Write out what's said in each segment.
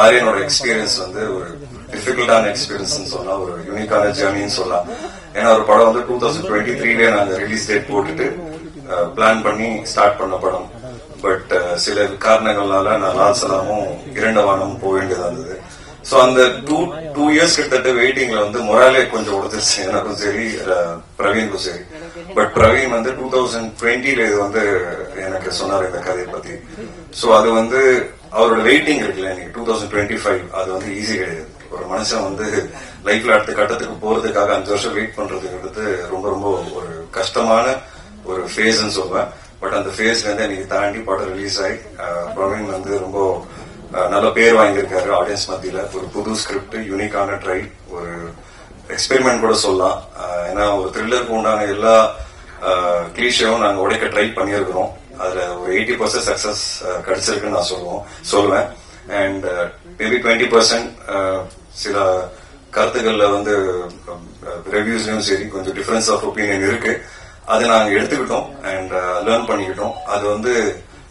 ஆரியனோட experience வந்து ஒரு டிஃபிகல்ட்டான experience சொல்லலாம், ஒரு யூனிக்கான ஜேர்னின்னு சொல்லலாம். ஏன்னா ஒரு படம் வந்து 2023 நாங்க ரிலீஸ் டேட் போட்டுட்டு பிளான் பண்ணி ஸ்டார்ட் பண்ண படம். பட் சில காரணங்களால நான் லால்சலாமும் இரண்டவானமும் போக வேண்டியதா இருந்தது. சோ அந்த டூ இயர்ஸ் கிட்டத்தட்ட வெயிட்டிங்ல வந்து மொராலே கொஞ்சம் உடச்சிருச்சு எனக்கும் சரி, பிரவீனுக்கும் சரி. பட் பிரவீன் வந்து 2020 இது வந்து எனக்கு சொன்னார் இந்த கதையை பத்தி. சோ அது வந்து அவரோட வெயிட்டிங் இருக்குல்ல, இன்னைக்கு 2025 அது வந்து ஈஸி கிடையாது. ஒரு மனுஷன் வந்து லைஃப்ல அடுத்த கட்டத்துக்கு போறதுக்காக 5 வருஷம் வெயிட் பண்றதுங்கிறது ரொம்ப ரொம்ப ஒரு கஷ்டமான ஒரு ஃபேஸ்ன்னு சொல்லுவேன். பட் அந்த ஃபேஸ்ல இருந்து எனக்கு தாண்டி படம் ரிலீஸ் ஆகி பிரவீன் வந்து ரொம்ப நல்ல பேர் வாங்கியிருக்காரு ஆடியன்ஸ் மத்தியில. ஒரு புது ஸ்கிரிப்ட், யூனிக்கான ட்ரை, ஒரு எக்ஸ்பெரிமெண்ட் கூட சொல்லலாம். ஏன்னா ஒரு த்ரில்லருக்கு உண்டான எல்லா கிளீஷேவும் நாங்க உடைக்க ட்ரை பண்ணியிருக்கிறோம். அதுல ஒரு 80% சக்சஸ் கிடைச்சிருக்குன்னு நான் சொல்லுவேன். அண்ட் மேபி 20% சில கருத்துக்கள்ல வந்து ரிவ்யூஸ்லயும் சரி கொஞ்சம் டிஃபரன்ஸ் ஆஃப் ஒப்பீனியன் இருக்கு. அதை நாங்க எடுத்துக்கிட்டோம் அண்ட் லேர்ன் பண்ணிக்கிட்டோம். அது வந்து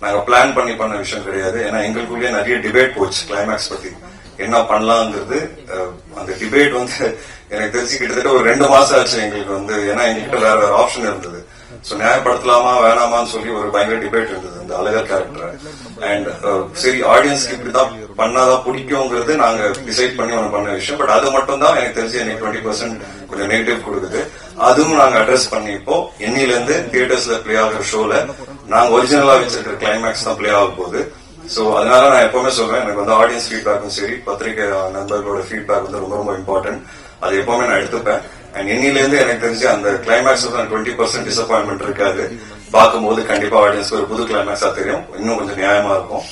நாங்க பிளான் பண்ண விஷயம் கிடையாது. ஏன்னா எங்களுக்குள்ளேயே நிறைய டிபேட் போச்சு கிளைமேக்ஸ் பத்தி என்ன பண்ணலாங்கிறது. அந்த டிபேட் வந்து எனக்கு தெரிஞ்சு கிட்டத்தட்ட ஒரு 2 மாசம் ஆச்சு எங்களுக்கு வந்து. ஏன்னா எங்ககிட்ட வேற ஆப்ஷன் இருந்தது. சோ நியாயப்படுத்தலாமா வேணாமான்னு சொல்லி ஒரு பயங்கர டிபேட் இருந்தது இந்த அழகர் கேரக்டர். அண்ட் சரி ஆடியன்ஸ்க்கு இப்படிதான் பண்ணாதான் பிடிக்குங்கிறது நாங்க டிசைட் பண்ணி ஒன்று பண்ண விஷயம். பட் அது மட்டும் தான் எனக்கு தெரிஞ்சு எனக்கு 20% கொஞ்சம் நெகட்டிவ் கொடுக்குது. அதுவும் நாங்க அட்ரஸ் பண்ணி இப்போ என்னில இருந்து தியேட்டர்ஸ்ல பிளே ஆகிற ஷோல நாங்க ஒரிஜினலா வச்சிருக்கிற கிளைமேக்ஸ் தான் பிளே ஆக போகுது. சோ அதனால நான் எப்பவுமே சொல்றேன், எனக்கு வந்து ஆடியன்ஸ் ஃபீட்பேக்கும் சரி, பத்திரிகை நண்பர்களோட ஃபீட்பேக் வந்து ரொம்ப ரொம்ப இம்பார்ட்டன்ட். அது எப்பவுமே நான் எடுத்துப்பேன். அண்ட் இன்னில இருந்து எனக்கு தெரிஞ்சு அந்த கிளைமேக்ஸ் 20% டிசப்பாயின்மெண்ட் இருக்காது. பார்க்கும்போது கண்டிப்பா ஆடியன்ஸ்க்கு ஒரு புது கிளைமேக்ஸா தெரியும், இன்னும் கொஞ்சம் நியாயமா இருக்கும்.